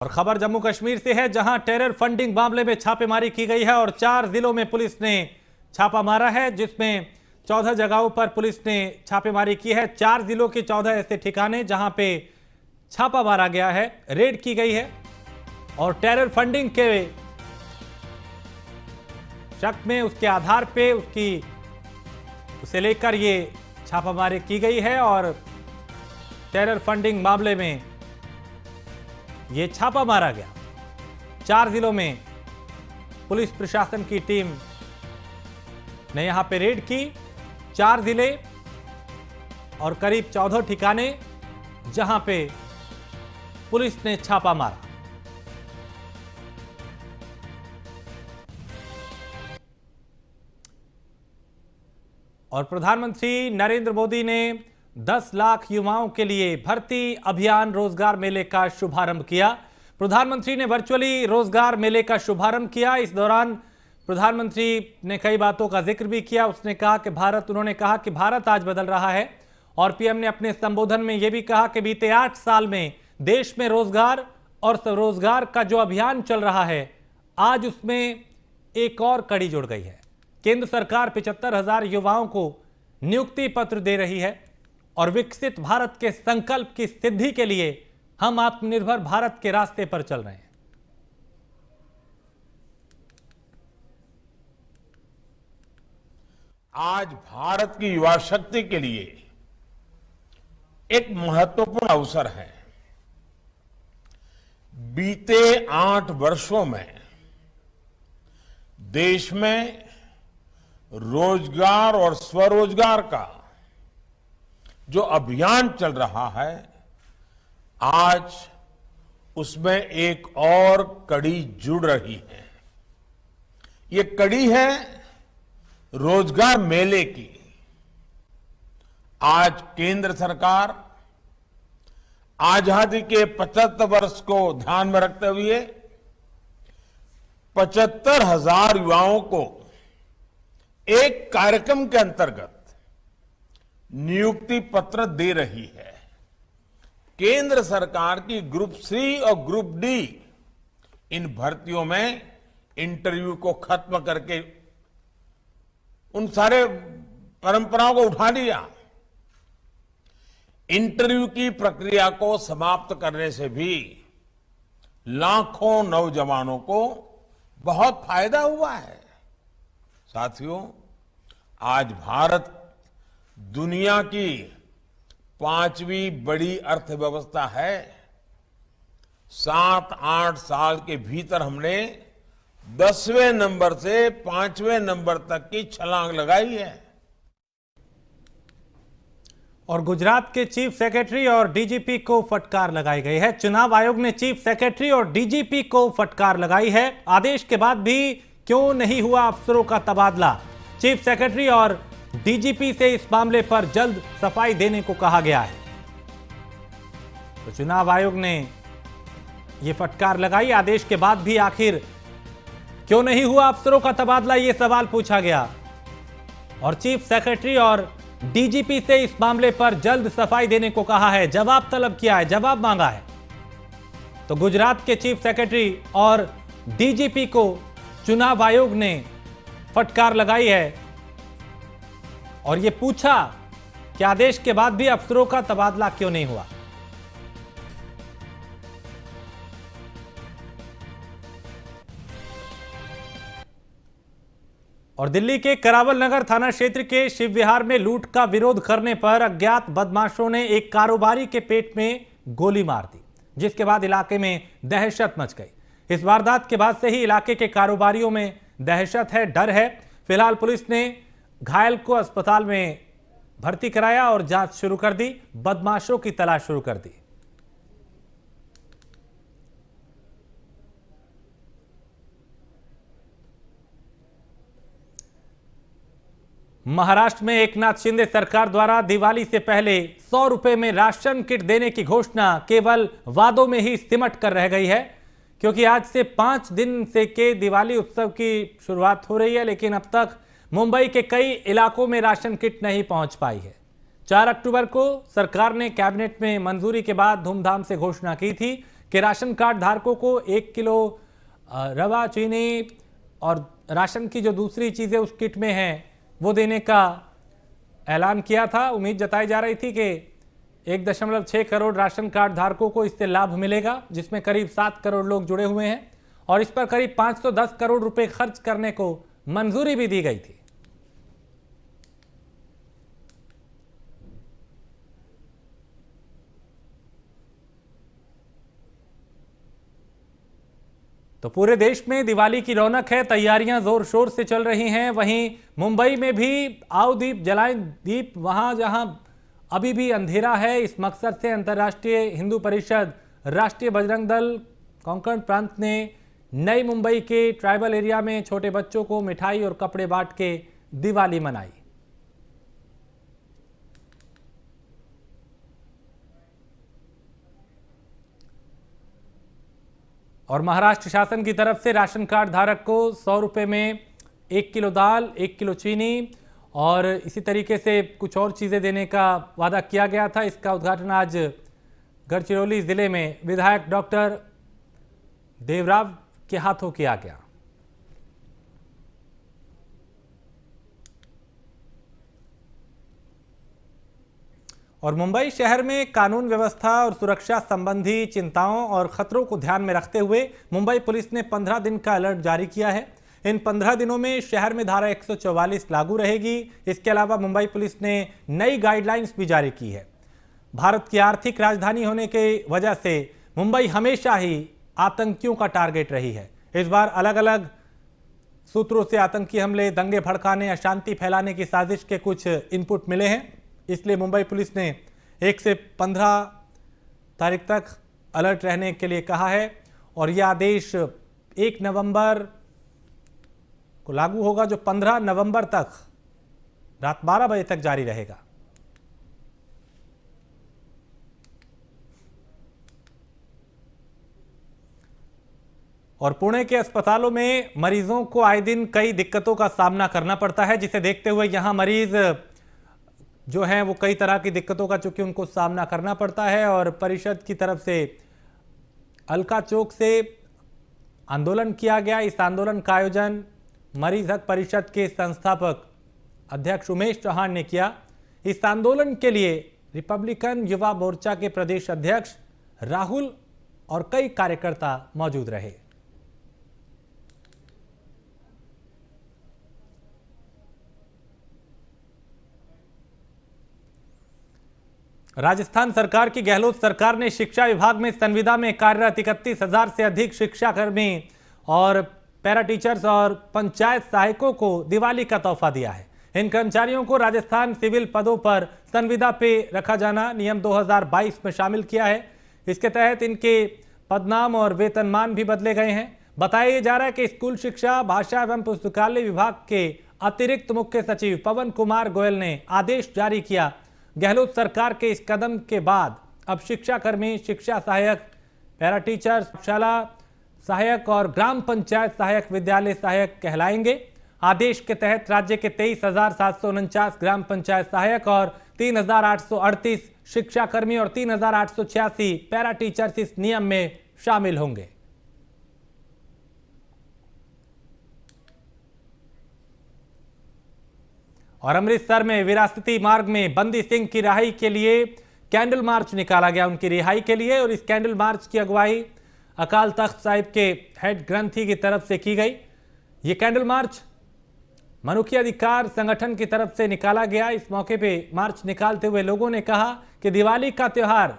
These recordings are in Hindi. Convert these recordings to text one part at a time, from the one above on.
और खबर जम्मू कश्मीर से है, जहां टेरर फंडिंग मामले में छापेमारी की गई है और 4 जिलों में पुलिस ने छापा मारा है, जिसमें 14 जगहों पर पुलिस ने छापेमारी की है। 4 जिलों के 14 ऐसे ठिकाने जहां पे छापा मारा गया है, रेड की गई है और टेरर फंडिंग के शक में उसके आधार पे उसे लेकर ये छापामारी की गई है और टेरर फंडिंग मामले में ये छापा मारा गया। 4 जिलों में पुलिस प्रशासन की टीम ने यहां पे रेड की। 4 जिले और करीब 14 ठिकाने जहां पे पुलिस ने छापा मारा। और प्रधानमंत्री नरेंद्र मोदी ने 10 लाख युवाओं के लिए भर्ती अभियान रोजगार मेले का शुभारंभ किया। प्रधानमंत्री ने वर्चुअली रोजगार मेले का शुभारंभ किया। इस दौरान प्रधानमंत्री ने कई बातों का जिक्र भी किया। उन्होंने कहा कि भारत आज बदल रहा है और पीएम ने अपने संबोधन में यह भी कहा कि बीते 8 साल में देश में रोजगार और स्वरोजगार का जो अभियान चल रहा है, आज उसमें एक और कड़ी जुड़ गई है। केंद्र सरकार 75,000 युवाओं को नियुक्ति पत्र दे रही है और विकसित भारत के संकल्प की सिद्धि के लिए हम आत्मनिर्भर भारत के रास्ते पर चल रहे हैं। आज भारत की युवा शक्ति के लिए एक महत्वपूर्ण अवसर है। बीते 8 वर्षों में देश में रोजगार और स्वरोजगार का जो अभियान चल रहा है, आज उसमें एक और कड़ी जुड़ रही है। ये कड़ी है रोजगार मेले की। आज केंद्र सरकार आजादी के 75 वर्ष को ध्यान में रखते हुए 75,000 युवाओं को एक कार्यक्रम के अंतर्गत नियुक्ति पत्र दे रही है। केंद्र सरकार की ग्रुप सी और ग्रुप डी इन भर्तियों में इंटरव्यू को खत्म करके उन सारे परंपराओं को उठा लिया। इंटरव्यू की प्रक्रिया को समाप्त करने से भी लाखों नौजवानों को बहुत फायदा हुआ है। साथियों, आज भारत दुनिया की 5वीं बड़ी अर्थव्यवस्था है। 7-8 साल के भीतर हमने 10वें नंबर से 5वें नंबर तक की छलांग लगाई है। और गुजरात के चीफ सेक्रेटरी और डीजीपी को फटकार लगाई गई है। चुनाव आयोग ने चीफ सेक्रेटरी और डीजीपी को फटकार लगाई है। आदेश के बाद भी क्यों नहीं हुआ अफसरों का तबादला? चीफ सेक्रेटरी और डीजीपी से इस मामले पर जल्द सफाई देने को कहा गया है। तो चुनाव आयोग ने यह फटकार लगाई। आदेश के बाद भी आखिर क्यों नहीं हुआ अफसरों का तबादला, यह सवाल पूछा गया और चीफ सेक्रेटरी और डीजीपी से इस मामले पर जल्द सफाई देने को कहा है। जवाब तलब किया है, जवाब मांगा है। तो गुजरात के चीफ सेक्रेटरी और डीजीपी को चुनाव आयोग ने फटकार लगाई है और यह पूछा कि आदेश के बाद भी अफसरों का तबादला क्यों नहीं हुआ। और दिल्ली के करावल नगर थाना क्षेत्र के शिव विहार में लूट का विरोध करने पर अज्ञात बदमाशों ने एक कारोबारी के पेट में गोली मार दी, जिसके बाद इलाके में दहशत मच गई। इस वारदात के बाद से ही इलाके के कारोबारियों में दहशत है, डर है। फिलहाल पुलिस ने घायल को अस्पताल में भर्ती कराया और जांच शुरू कर दी। बदमाशों की तलाश शुरू कर दी। महाराष्ट्र में एकनाथ शिंदे सरकार द्वारा दिवाली से पहले 100 रुपए में राशन किट देने की घोषणा केवल वादों में ही सिमट कर रह गई है, क्योंकि आज से 5 दिन से के दिवाली उत्सव की शुरुआत हो रही है, लेकिन अब तक मुंबई के कई इलाकों में राशन किट नहीं पहुंच पाई है। 4 अक्टूबर को सरकार ने कैबिनेट में मंजूरी के बाद धूमधाम से घोषणा की थी कि राशन कार्ड धारकों को 1 किलो रवा, चीनी और राशन की जो दूसरी चीज़ें उस किट में हैं वो देने का ऐलान किया था। उम्मीद जताई जा रही थी कि 1.6 करोड़ राशन कार्ड धारकों को इससे लाभ मिलेगा, जिसमें करीब 7 करोड़ लोग जुड़े हुए हैं और इस पर करीब 510 करोड़ रुपए खर्च करने को मंजूरी भी दी गई थी। तो पूरे देश में दिवाली की रौनक है, तैयारियां जोर शोर से चल रही हैं। वहीं मुंबई में भी आओ दीप जलाएं दीप, वहां जहां अभी भी अंधेरा है, इस मकसद से अंतर्राष्ट्रीय हिंदू परिषद, राष्ट्रीय बजरंग दल, कोंकण प्रांत ने नई मुंबई के ट्राइबल एरिया में छोटे बच्चों को मिठाई और कपड़े बांट के दिवाली मनाई। और महाराष्ट्र शासन की तरफ से राशन कार्ड धारक को 100 रुपये में 1 किलो दाल, 1 किलो चीनी और इसी तरीके से कुछ और चीज़ें देने का वादा किया गया था। इसका उद्घाटन आज गढ़चिरौली जिले में विधायक डॉक्टर देवराव के हाथों किया गया। और मुंबई शहर में कानून व्यवस्था और सुरक्षा संबंधी चिंताओं और खतरों को ध्यान में रखते हुए मुंबई पुलिस ने 15 दिन का अलर्ट जारी किया है। इन 15 दिनों में शहर में धारा 144 लागू रहेगी। इसके अलावा मुंबई पुलिस ने नई गाइडलाइंस भी जारी की है। भारत की आर्थिक राजधानी होने की वजह से मुंबई हमेशा ही आतंकियों का टारगेट रही है। इस बार अलग अलग सूत्रों से आतंकी हमले, दंगे भड़काने, अशांति फैलाने की साजिश के कुछ इनपुट मिले हैं। इसलिए मुंबई पुलिस ने 1 से 15 तारीख तक अलर्ट रहने के लिए कहा है और यह आदेश 1 नवंबर को लागू होगा, जो 15 नवंबर तक रात 12 बजे तक जारी रहेगा। और पुणे के अस्पतालों में मरीजों को आए दिन कई दिक्कतों का सामना करना पड़ता है, जिसे देखते हुए यहां मरीज जो हैं वो कई तरह की दिक्कतों का चूंकि उनको सामना करना पड़ता है और परिषद की तरफ से अलका चौक से आंदोलन किया गया। इस आंदोलन का आयोजन मरीज हक परिषद के संस्थापक अध्यक्ष उमेश चौहान ने किया। इस आंदोलन के लिए रिपब्लिकन युवा मोर्चा के प्रदेश अध्यक्ष राहुल और कई कार्यकर्ता मौजूद रहे। राजस्थान सरकार की गहलोत सरकार ने शिक्षा विभाग में संविदा में कार्यरत 31,000 से अधिक शिक्षाकर्मी और पैरा टीचर्स और पंचायत सहायकों को दिवाली का तोहफा दिया है। इन कर्मचारियों को राजस्थान सिविल पदों पर संविदा पे रखा जाना नियम 2022 में शामिल किया है। इसके तहत इनके पदनाम और वेतनमान भी बदले गए हैं। बताया जा रहा है कि स्कूल शिक्षा, भाषा एवं पुस्तकालय विभाग के अतिरिक्त मुख्य सचिव पवन कुमार गोयल ने आदेश जारी किया। गहलोत सरकार के इस कदम के बाद अब शिक्षाकर्मी, शिक्षा सहायक, पैरा टीचर, शाला सहायक और ग्राम पंचायत सहायक, विद्यालय सहायक कहलाएंगे। आदेश के तहत राज्य के 23,749 ग्राम पंचायत सहायक और 3,838 शिक्षाकर्मी और 3,886 पैरा टीचर्स इस नियम में शामिल होंगे। और अमृतसर में विरासती मार्ग में बंदी सिंह की रिहाई के लिए कैंडल मार्च निकाला गया उनकी रिहाई के लिए। और इस कैंडल मार्च की अगुवाई अकाल तख्त साहिब के हेड ग्रंथी की तरफ से की गई। ये कैंडल मार्च मनुष्य अधिकार संगठन की तरफ से निकाला गया। इस मौके पे मार्च निकालते हुए लोगों ने कहा कि दिवाली का त्यौहार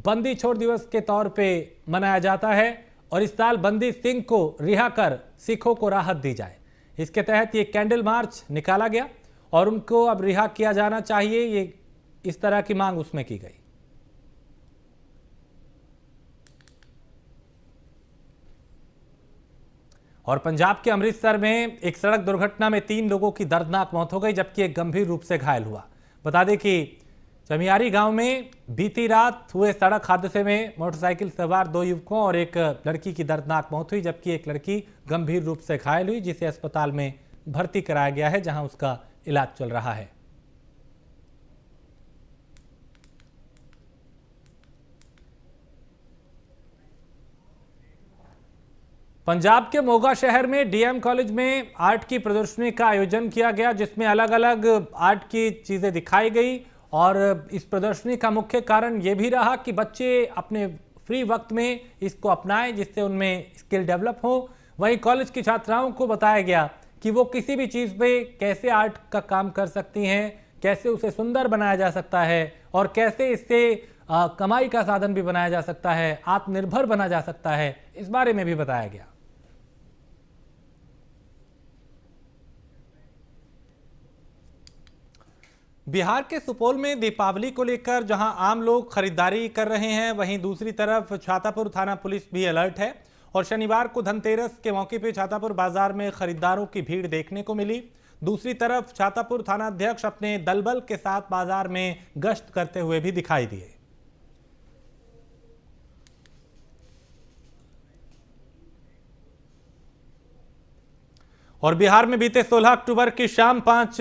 बंदी छोड़ दिवस के तौर पे मनाया जाता है और इस साल बंदी सिंह को रिहा कर सिखों को राहत दी जाए। इसके तहत ये कैंडल मार्च निकाला गया और उनको अब रिहा किया जाना चाहिए, ये इस तरह की मांग उसमें की गई। और पंजाब के अमृतसर में एक सड़क दुर्घटना में 3 लोगों की दर्दनाक मौत हो गई, जबकि एक गंभीर रूप से घायल हुआ। बता दें कि चमियारी गांव में बीती रात हुए सड़क हादसे में मोटरसाइकिल सवार 2 युवकों और एक लड़की की दर्दनाक मौत हुई, जबकि एक लड़की गंभीर रूप से घायल हुई, जिसे अस्पताल में भर्ती कराया गया है, जहां उसका इलाज चल रहा है। पंजाब के मोगा शहर में डीएम कॉलेज में आर्ट की प्रदर्शनी का आयोजन किया गया, जिसमें अलग अलग आर्ट की चीजें दिखाई गई। और इस प्रदर्शनी का मुख्य कारण ये भी रहा कि बच्चे अपने फ्री वक्त में इसको अपनाएं, जिससे उनमें स्किल डेवलप हो। वहीं कॉलेज की छात्राओं को बताया गया कि वो किसी भी चीज़ पे कैसे आर्ट का काम कर सकती हैं, कैसे उसे सुंदर बनाया जा सकता है और कैसे इससे कमाई का साधन भी बनाया जा सकता है, आत्मनिर्भर बना जा सकता है, इस बारे में भी बताया गया। बिहार के सुपौल में दीपावली को लेकर जहां आम लोग खरीदारी कर रहे हैं, वहीं दूसरी तरफ छातापुर थाना पुलिस भी अलर्ट है। और शनिवार को धनतेरस के मौके पर छातापुर बाजार में खरीदारों की भीड़ देखने को मिली। दूसरी तरफ छातापुर थाना अध्यक्ष अपने दलबल के साथ बाजार में गश्त करते हुए भी दिखाई दिए। और बिहार में बीते 16 अक्टूबर की शाम 5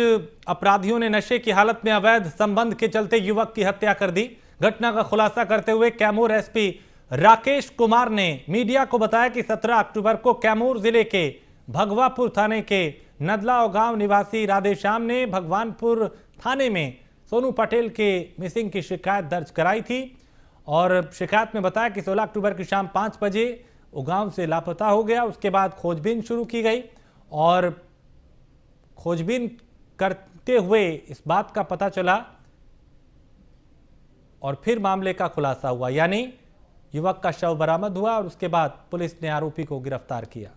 अपराधियों ने नशे की हालत में अवैध संबंध के चलते युवक की हत्या कर दी। घटना का खुलासा करते हुए कैमूर एसपी राकेश कुमार ने मीडिया को बताया कि 17 अक्टूबर को कैमूर जिले के भगवापुर थाने के नदलाव गांव निवासी राधेश्याम ने भगवानपुर थाने में सोनू पटेल के मिसिंग की शिकायत दर्ज कराई थी। और शिकायत में बताया कि 16 अक्टूबर की शाम 5 बजे वो गांव से लापता हो गया। उसके बाद खोजबीन शुरू की गई और खोजबीन करते हुए इस बात का पता चला और फिर मामले का खुलासा हुआ, यानी युवक का शव बरामद हुआ और उसके बाद पुलिस ने आरोपी को गिरफ्तार किया।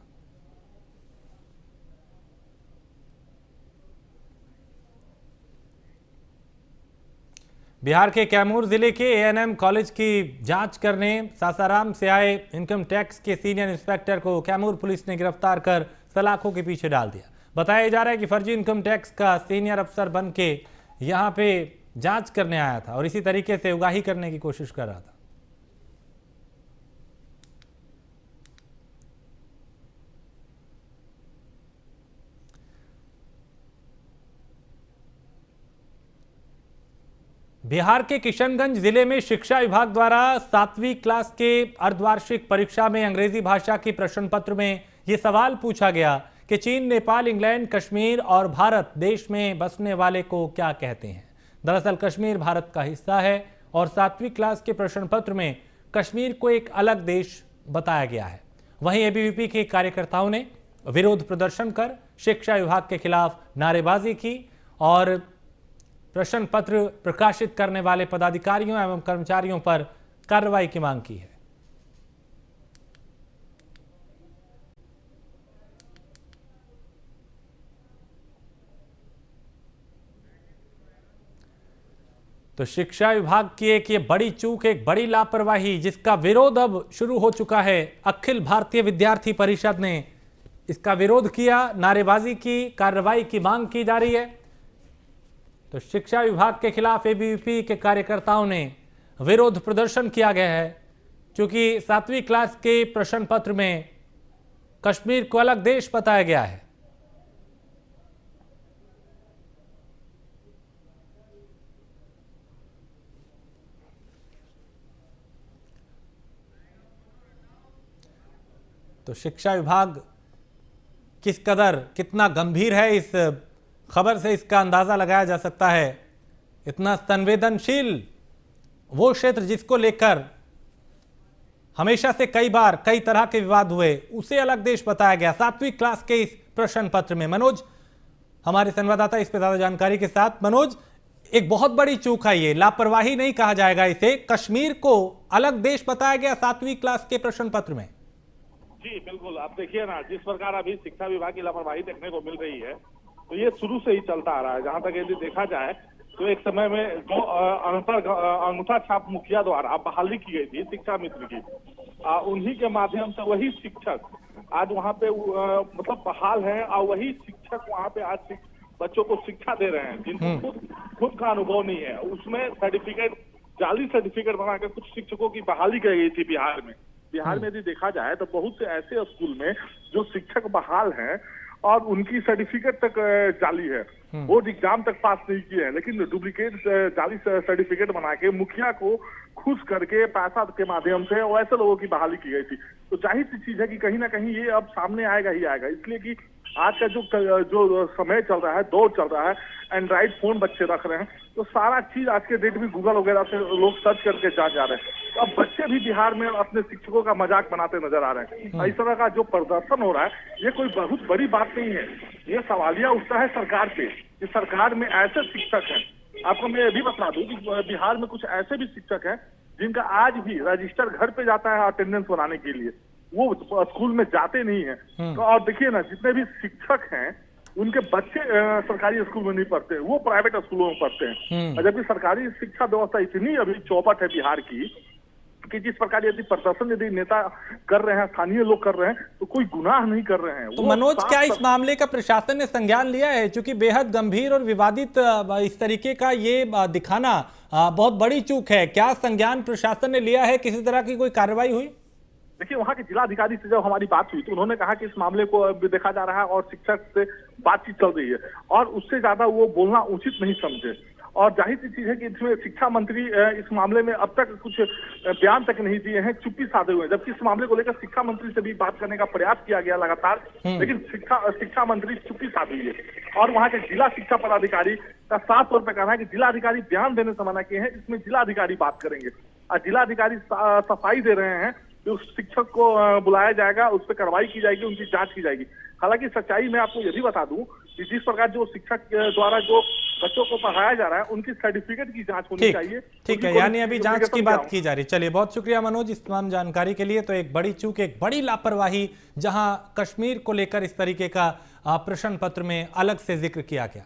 बिहार के कैमूर जिले के एएनएम कॉलेज की जांच करने सासाराम से आए इनकम टैक्स के सीनियर इंस्पेक्टर को कैमूर पुलिस ने गिरफ्तार कर सलाखों के पीछे डाल दिया। बताया जा रहा है कि फर्जी इनकम टैक्स का सीनियर अफसर बन के यहाँ पे जांच करने आया था और इसी तरीके से उगाही करने की कोशिश कर रहा था। बिहार के किशनगंज जिले में शिक्षा विभाग द्वारा 7वीं क्लास के अर्धवार्षिक परीक्षा में अंग्रेजी भाषा की प्रश्न पत्र में यह सवाल पूछा गया कि चीन, नेपाल, इंग्लैंड, कश्मीर और भारत देश में बसने वाले को क्या कहते हैं। दरअसल कश्मीर भारत का हिस्सा है और 7वीं क्लास के प्रश्न पत्र में कश्मीर को एक अलग देश बताया गया है। वहीं एबीवीपी के कार्यकर्ताओं ने विरोध प्रदर्शन कर शिक्षा विभाग के खिलाफ नारेबाजी की और प्रश्न पत्र प्रकाशित करने वाले पदाधिकारियों एवं कर्मचारियों पर कार्रवाई की मांग की है। तो शिक्षा विभाग की एक ये बड़ी चूक, एक बड़ी लापरवाही, जिसका विरोध अब शुरू हो चुका है। अखिल भारतीय विद्यार्थी परिषद ने इसका विरोध किया, नारेबाजी की, कार्रवाई की मांग की जा रही है। तो शिक्षा विभाग के खिलाफ एबीवीपी के कार्यकर्ताओं ने विरोध प्रदर्शन किया गया है, क्योंकि 7वीं क्लास के प्रश्न पत्र में कश्मीर को अलग देश बताया गया है। तो शिक्षा विभाग किस कदर, कितना गंभीर है, इस खबर से इसका अंदाजा लगाया जा सकता है। इतना संवेदनशील वो क्षेत्र जिसको लेकर हमेशा से कई बार कई तरह के विवाद हुए, उसे अलग देश बताया गया 7वीं क्लास के इस प्रश्न पत्र में। मनोज हमारे संवाददाता इस पर ज्यादा जानकारी के साथ। मनोज, एक बहुत बड़ी चूक है ये, लापरवाही नहीं कहा जाएगा इसे। कश्मीर को अलग देश बताया गया 7वीं क्लास के प्रश्न पत्र में। जी बिल्कुल, आप देखिए ना, जिस प्रकार अभी शिक्षा विभाग की लापरवाही देखने को मिल रही है, तो ये शुरू से ही चलता आ रहा है। जहां तक यदि देखा जाए तो एक समय में जो अंगूठा छाप मुखिया द्वारा बहाली की गई थी शिक्षा मित्र की, उन्हीं के माध्यम से वही शिक्षक आज वहां पे मतलब बहाल हैं और वही शिक्षक वहां पे आज बच्चों को शिक्षा दे रहे हैं, जिनको खुद का अनुभव नहीं है। उसमें सर्टिफिकेट, जाली सर्टिफिकेट बनाकर कुछ शिक्षकों की बहाली की गई थी बिहार में। बिहार में यदि देखा जाए तो बहुत से ऐसे स्कूल में जो शिक्षक बहाल हैं और उनकी सर्टिफिकेट तक जाली है, बोर्ड एग्जाम तक पास नहीं किए हैं, लेकिन डुप्लीकेट जाली सर्टिफिकेट बना के मुखिया को खुश करके पैसा के माध्यम से वैसे लोगों की बहाली की गई थी। तो जाहिर सी चीज है कि कहीं ना कहीं ये अब सामने आएगा ही आएगा, इसलिए कि आज का जो समय चल रहा है, दौर चल रहा है, एंड्रॉइड फोन बच्चे रख रहे हैं, तो सारा चीज आज के डेट में गूगल वगैरह से लोग सर्च करके जा रहे हैं। तो अब बच्चे भी बिहार में अपने शिक्षकों का मजाक बनाते नजर आ रहे हैं। इस तरह का जो प्रदर्शन हो रहा है, ये कोई बहुत बड़ी बात नहीं है। ये सवालिया उठता है सरकार पे कि सरकार में ऐसे शिक्षक हैं। आपको मैं ये भी बता दूं कि बिहार में कुछ ऐसे भी शिक्षक हैं जिनका आज भी रजिस्टर घर पे जाता है अटेंडेंस बनाने के लिए, वो स्कूल में जाते नहीं है। तो और देखिए ना, जितने भी शिक्षक हैं उनके बच्चे सरकारी स्कूल में नहीं पढ़ते, वो प्राइवेट स्कूलों में पढ़ते हैं। जबकि सरकारी शिक्षा व्यवस्था इतनी अभी चौपट है बिहार की कि जिस प्रकार यदि प्रदर्शन यदि नेता कर रहे हैं, स्थानीय लोग कर रहे हैं, तो कोई गुनाह नहीं कर रहे हैं। तो मनोज, क्या इस मामले का प्रशासन ने संज्ञान लिया है? क्योंकि बेहद गंभीर और विवादित इस तरीके का ये दिखाना बहुत बड़ी चूक है। क्या संज्ञान प्रशासन ने लिया है? किसी तरह की कोई कार्रवाई हुई? देखिए, वहां के जिलाधिकारी से जब हमारी बात हुई तो उन्होंने कहा कि इस मामले को देखा जा रहा है और शिक्षक से बातचीत चल रही है, और उससे ज्यादा वो बोलना उचित नहीं समझे। और जाहिर सी चीज है कि इसमें शिक्षा मंत्री इस मामले में अब तक कुछ बयान तक नहीं दिए हैं, चुप्पी साधे हुए हैं। जबकि इस मामले को लेकर शिक्षा मंत्री से भी बात करने का प्रयास किया गया लगातार, लेकिन शिक्षा मंत्री चुप्पी साधी है। और वहां के जिला शिक्षा पदाधिकारी का साफ तौर पर कहना है कि जिलाधिकारी बयान देने से मना किए हैं, इसमें जिलाधिकारी बात करेंगे। और जिलाधिकारी सफाई दे रहे हैं कि उस शिक्षक को बुलाया जाएगा, उस पर कार्रवाई की जाएगी, उनकी जांच की जाएगी। हालांकि सच्चाई मैं आपको यह भी बता दूं कि जिस प्रकार जो शिक्षक द्वारा जो बच्चों को पढ़ाया जा रहा है, उनकी सर्टिफिकेट की जांच होनी चाहिए। ठीक है, यानी अभी जांच की बात की जा रही। चलिए, बहुत शुक्रिया मनोज इस तमाम जानकारी के लिए। तो एक बड़ी चूक, एक बड़ी लापरवाही, जहां कश्मीर को लेकर इस तरीके का प्रश्न पत्र में अलग से जिक्र किया गया।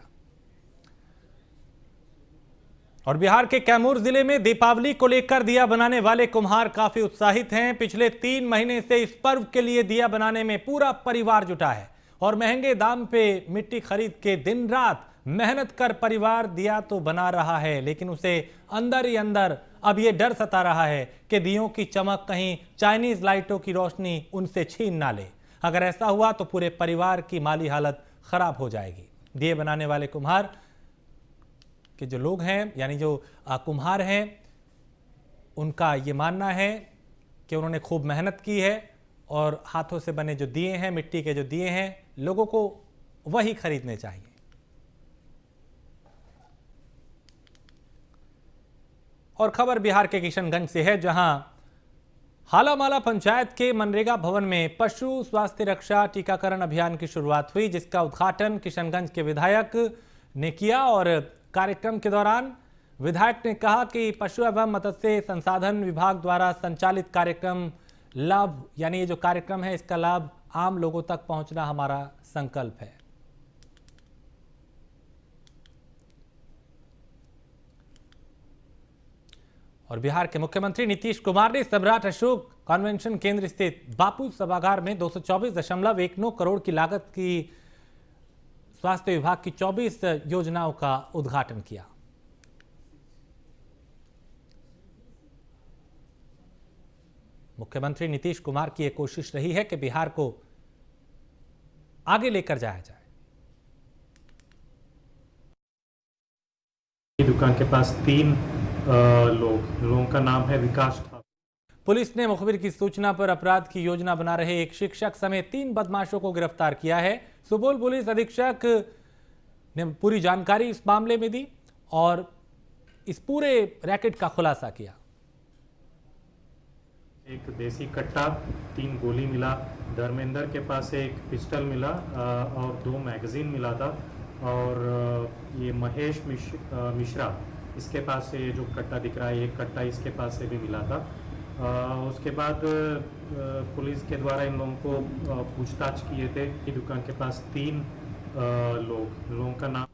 और बिहार के कैमूर जिले में दीपावली को लेकर दिया बनाने वाले कुम्हार काफी उत्साहित हैं। पिछले 3 महीने से इस पर्व के लिए दिया बनाने में पूरा परिवार जुटा है और महंगे दाम पे मिट्टी खरीद के दिन रात मेहनत कर परिवार दिया तो बना रहा है, लेकिन उसे अंदर ही अंदर अब ये डर सता रहा है कि दियों की चमक कहीं चाइनीज लाइटों की रोशनी उनसे छीन ना ले। अगर ऐसा हुआ तो पूरे परिवार की माली हालत खराब हो जाएगी। दिए बनाने वाले कुम्हार के जो लोग हैं, यानी जो कुम्हार हैं, उनका ये मानना है कि उन्होंने खूब मेहनत की है और हाथों से बने जो दिए हैं, मिट्टी के जो दिए हैं, लोगों को वही खरीदने चाहिए। और खबर बिहार के किशनगंज से है, जहां हालामाला पंचायत के मनरेगा भवन में पशु स्वास्थ्य रक्षा टीकाकरण अभियान की शुरुआत हुई, जिसका उद्घाटन किशनगंज के विधायक ने किया। और कार्यक्रम के दौरान विधायक ने कहा कि पशु एवं मत्स्य संसाधन विभाग द्वारा संचालित कार्यक्रम लाभ, यानी ये जो कार्यक्रम है, इसका लाभ आम लोगों तक पहुंचना हमारा संकल्प है। और बिहार के मुख्यमंत्री नीतीश कुमार ने सम्राट अशोक कन्वेंशन केंद्र स्थित बापू सभागार में 224.19 करोड़ की लागत की स्वास्थ्य विभाग की 24 योजनाओं का उद्घाटन किया। मुख्यमंत्री नीतीश कुमार की यह कोशिश रही है कि बिहार को आगे लेकर जाया जाए। दुकान के पास 3 लोगों का नाम है विकास ठाकुर। पुलिस ने मुखबिर की सूचना पर अपराध की योजना बना रहे एक शिक्षक समेत 3 बदमाशों को गिरफ्तार किया है। सुपौल पुलिस अधीक्षक ने पूरी जानकारी इस मामले में दी और इस पूरे रैकेट का खुलासा किया। एक देसी कट्टा, 3 गोली मिला, धर्मेंद्र के पास एक पिस्टल मिला और 2 मैगजीन मिला था। और ये महेश मिश्रा, इसके पास से जो कट्टा दिख रहा है, एक कट्टा इसके पास से भी मिला था। उसके बाद पुलिस के द्वारा इन लोगों को पूछताछ किए थे। दुकान के पास 3 लोगों का नाम।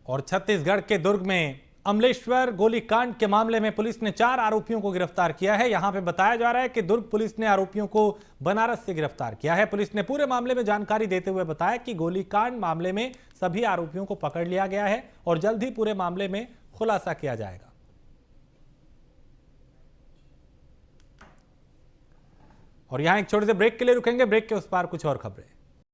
और छत्तीसगढ़ के दुर्ग में अमलेश्वर गोलीकांड के मामले में पुलिस ने 4 आरोपियों को गिरफ्तार किया है। यहां पे बताया जा रहा है कि दुर्ग पुलिस ने आरोपियों को बनारस से गिरफ्तार किया है। पुलिस ने पूरे मामले में जानकारी देते हुए बताया कि गोलीकांड मामले में सभी आरोपियों को पकड़ लिया गया है और जल्द ही पूरे मामले में खुलासा किया जाएगा। और यहां एक छोटे से ब्रेक के लिए रुकेंगे। ब्रेक के उस पार कुछ और खबरें।